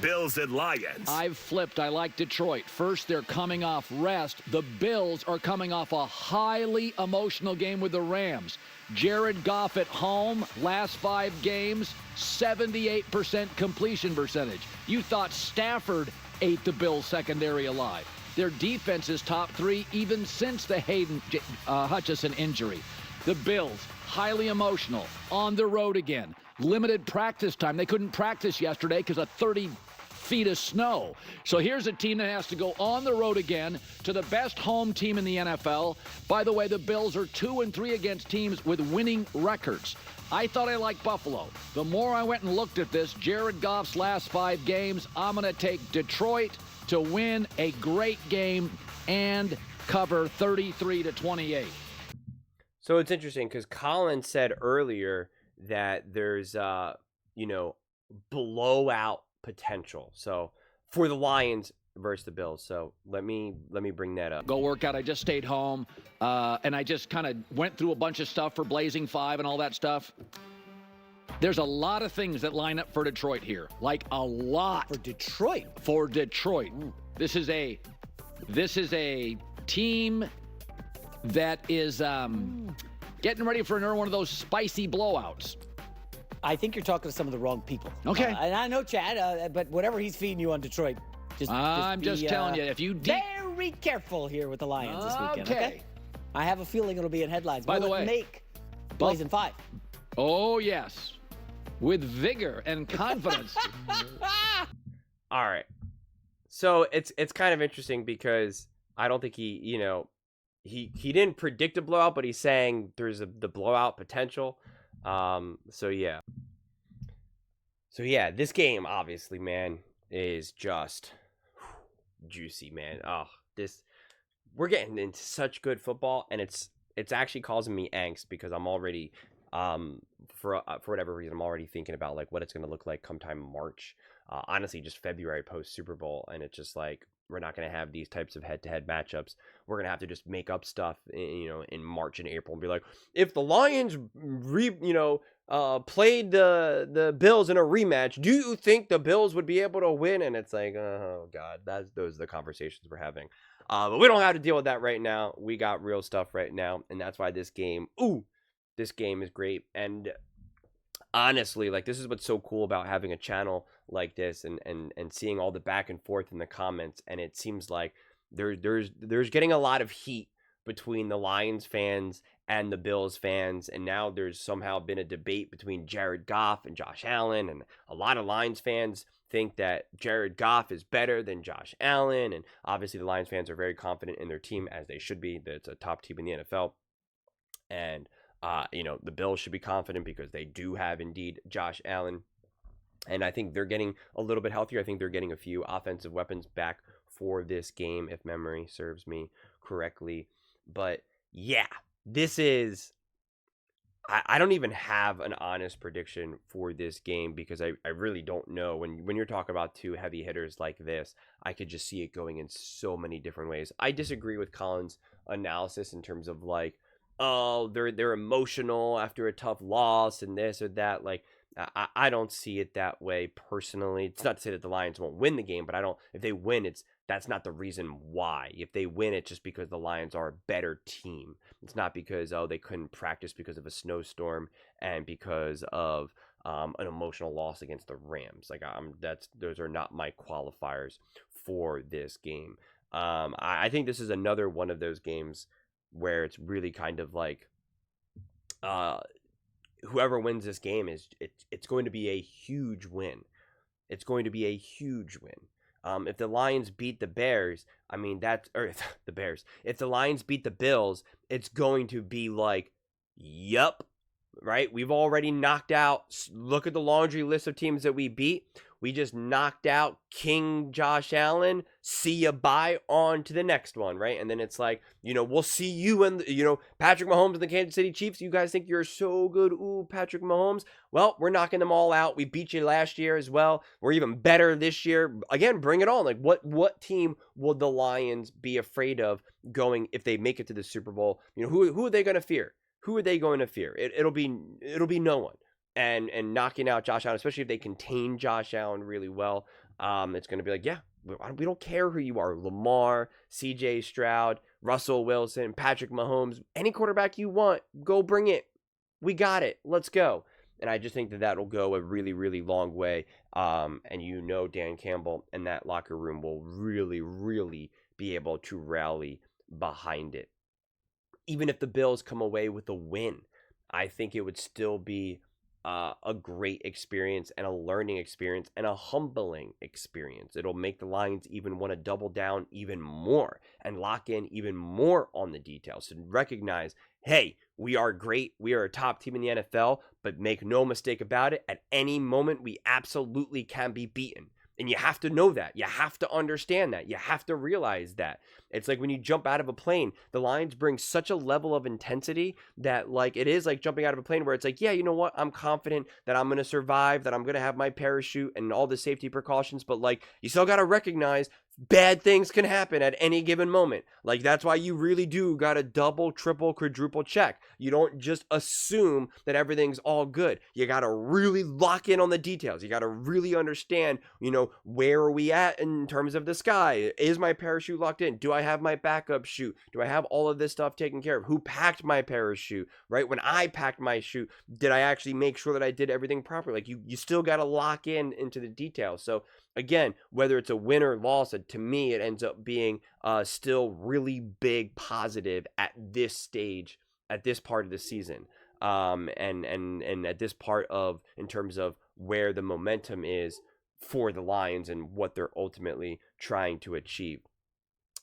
Bills and Lions. I've flipped. I like Detroit. First, they're coming off rest. The Bills are coming off a highly emotional game with the Rams. Jared Goff at home, last 5 games, 78% completion percentage. You thought Stafford ate the Bills secondary alive. Their defense is top 3 even since the Hayden Hutchinson injury. The Bills, highly emotional, on the road again. Limited practice time. They couldn't practice yesterday because of 30 feet of snow. So here's a team that has to go on the road again to the best home team in the NFL. By the way, the Bills are 2-3 against teams with winning records. I thought I liked Buffalo. The more I went and looked at this, Jared Goff's last 5 games, I'm going to take Detroit to win a great game and cover 33-28. So it's interesting because Colin said earlier that there's, blowout potential. So for the Lions versus the Bills. So let me bring that up. Go work out. I just stayed home, and I just kind of went through a bunch of stuff for Blazing 5 and all that stuff. There's a lot of things that line up for Detroit here, like a lot. For Detroit. This is a team that is getting ready for another one of those spicy blowouts. I think you're talking to some of the wrong people. Okay. And I know Chad, but whatever he's feeding you on Detroit, I'm just telling you, if you very careful here with the Lions this weekend. Okay. I have a feeling it'll be in headlines. By the way, make Blazing 5. Oh yes, with vigor and confidence. All right. So it's kind of interesting because I don't think he didn't predict a blowout, but he's saying there's the blowout potential. So yeah, this game obviously, man, is just juicy, man. We're getting into such good football, and it's actually causing me angst because I'm already, for whatever reason, I'm already thinking about like what it's going to look like come time March. Honestly, just February post Super Bowl, and it's just like we're not going to have these types of head-to-head matchups. We're going to have to just make up stuff, in March and April and be like, if the Lions, played the Bills in a rematch, do you think the Bills would be able to win? And it's like, oh God, those are the conversations we're having. But we don't have to deal with that right now. We got real stuff right now, and that's why this game is great. And honestly, like, this is what's so cool about having a channel like this and seeing all the back and forth in the comments. And it seems like there's getting a lot of heat between the Lions fans and the Bills fans. And now there's somehow been a debate between Jared Goff and Josh Allen. And a lot of Lions fans think that Jared Goff is better than Josh Allen. And obviously the Lions fans are very confident in their team, as they should be. It's a top team in the NFL. And the Bills should be confident because they do have indeed Josh Allen. And I think they're getting a little bit healthier. I think they're getting a few offensive weapons back for this game, if memory serves me correctly. But yeah, this is, I don't even have an honest prediction for this game because I really don't know. When you're talking about two heavy hitters like this, I could just see it going in so many different ways. I disagree with Colin's analysis in terms of like, oh, they're emotional after a tough loss and this or that. Like, I don't see it that way personally. It's not to say that the Lions won't win the game, but if they win, that's not the reason why. If they win, it's just because the Lions are a better team. It's not because, they couldn't practice because of a snowstorm and because of an emotional loss against the Rams. Like, those are not my qualifiers for this game. I think this is another one of those games where it's really kind of like, whoever wins this game it's going to be a huge win. It's going to be a huge win. If the Lions beat the Bears, the Bears. If the Lions beat the Bills, it's going to be like, yup, right? We've already knocked out. Look at the laundry list of teams that we beat. We just knocked out King Josh Allen. See ya, bye, on to the next one, right? And then it's like, we'll see you and, Patrick Mahomes and the Kansas City Chiefs. You guys think you're so good. Ooh, Patrick Mahomes. Well, we're knocking them all out. We beat you last year as well. We're even better this year. Again, bring it on. Like, what team will the Lions be afraid of going if they make it to the Super Bowl? Who are they going to fear? Who are they going to fear? It'll be no one. and knocking out Josh Allen, especially if they contain Josh Allen really well. It's going to be like, yeah, we don't care who you are. Lamar, CJ Stroud, Russell Wilson, Patrick Mahomes, any quarterback you want, go bring it. We got it. Let's go. And I just think that that'll go a really, really long way. And Dan Campbell and that locker room will really, really be able to rally behind it. Even if the Bills come away with a win, I think it would still be a great experience and a learning experience and a humbling experience. It'll make the Lions even want to double down even more and lock in even more on the details and recognize, hey, we are great. We are a top team in the NFL, but make no mistake about it. At any moment, we absolutely can be beaten. And you have to know that. You have to understand that. You have to realize that. It's like when you jump out of a plane, the Lions bring such a level of intensity that like it is like jumping out of a plane where it's like, yeah, you know what? I'm confident that I'm going to survive, that I'm going to have my parachute and all the safety precautions. But like, you still got to recognize bad things can happen at any given moment. Like, that's why you really do got to double, triple, quadruple check. You don't just assume that everything's all good. You got to really lock in on the details. You got to really understand, where are we at in terms of the sky? Is my parachute locked in? Do I have my backup chute? Do I have all of this stuff taken care of? Who packed my parachute, right? When I packed my chute, did I actually make sure that I did everything properly? Like, you still got to lock into the details. So again, whether it's a win or loss, to me, it ends up being still really big positive at this stage, at this part of the season, and at this part of, in terms of where the momentum is for the Lions and what they're ultimately trying to achieve.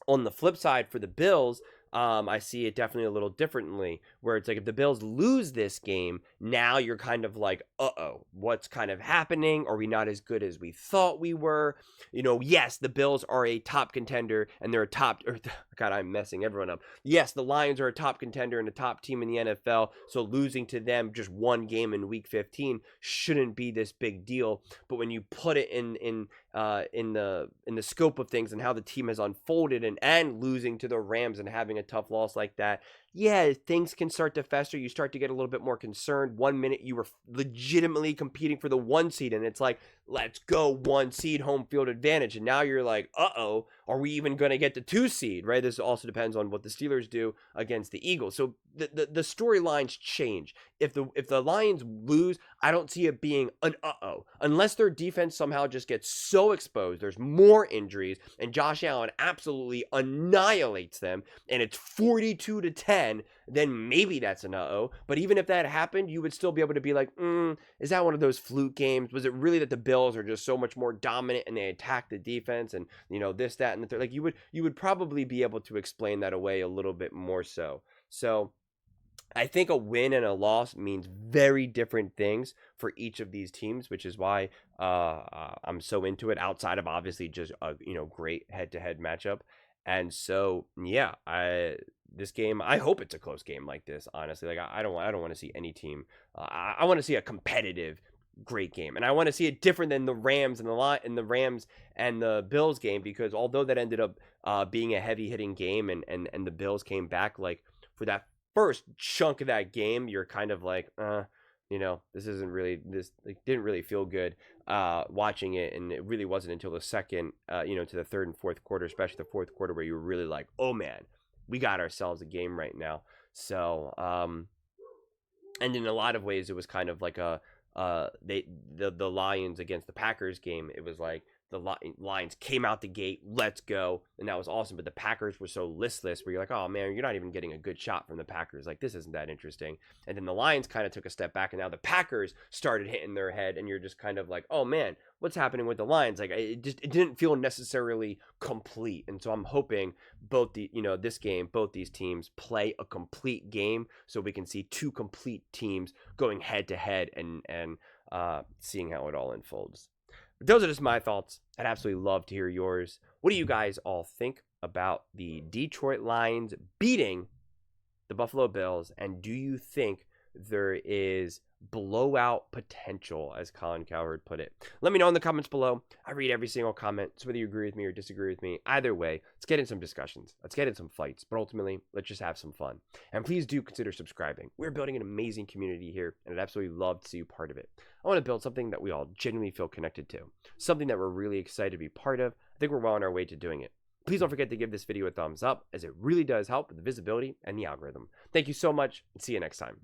On the flip side, for the Bills, I see it definitely a little differently, where it's like if the Bills lose this game, now you're kind of like, uh-oh, what's kind of happening? Are we not as good as we thought we were? Yes, the Bills are a top contender, and they're a top, God, I'm messing everyone up. Yes, the Lions are a top contender and a top team in the NFL, so losing to them just one game in Week 15 shouldn't be this big deal. But when you put it in the scope of things and how the team has unfolded, and losing to the Rams and having a tough loss like that, yeah, things can start to fester. You start to get a little bit more concerned. 1 minute you were legitimately competing for the 1 seed, and it's like, let's go 1 seed, home field advantage. And now you're like, uh-oh, are we even going to get the 2 seed, right? This also depends on what the Steelers do against the Eagles. So the storylines change. If the Lions lose, I don't see it being an uh-oh, unless their defense somehow just gets so exposed, there's more injuries, and Josh Allen absolutely annihilates them, and it's 42-10, then maybe that's an uh-oh. But even if that happened, you would still be able to be like, is that one of those fluke games? Was it really that the Bills are just so much more dominant and they attack the defense and, this, that, and the third? Like, you would probably be able to explain that away a little bit more so. So I think a win and a loss means very different things for each of these teams, which is why I'm so into it, outside of obviously just a great head-to-head matchup. And so, yeah, this game, I hope it's a close game like this, honestly. Like, I don't want to see any team. I want to see a competitive, great game, and I want to see it different than the Rams and the Rams and the Bills game, because although that ended up being a heavy hitting game, and the Bills came back, like, for that first chunk of that game, you're kind of like, this isn't really, this didn't really feel good watching it. And it really wasn't until the second, to the third and fourth quarter, especially the fourth quarter, where you were really like, oh man, we got ourselves a game right now. So, and in a lot of ways, it was kind of like the Lions against the Packers game. It was like the Lions came out the gate, let's go, and that was awesome. But the Packers were so listless, where you're like, oh man, you're not even getting a good shot from the Packers. Like, this isn't that interesting. And then the Lions kind of took a step back, and now the Packers started hitting their head, and you're just kind of like, oh man, what's happening with the Lions? Like, it didn't feel necessarily complete. And so I'm hoping both these teams play a complete game, so we can see 2 complete teams going head to head and seeing how it all unfolds. But those are just my thoughts. I'd absolutely love to hear yours. What do you guys all think about the Detroit Lions beating the Buffalo Bills? And do you think there is blowout potential, as Colin Cowherd put it. Let me know in the comments below. I read every single comment, so whether you agree with me or disagree with me, either way, let's get in some discussions. Let's get in some fights, but ultimately, let's just have some fun. And please do consider subscribing. We're building an amazing community here, and I'd absolutely love to see you part of it. I want to build something that we all genuinely feel connected to, something that we're really excited to be part of. I think we're well on our way to doing it. Please don't forget to give this video a thumbs up, as it really does help with the visibility and the algorithm. Thank you so much, and see you next time.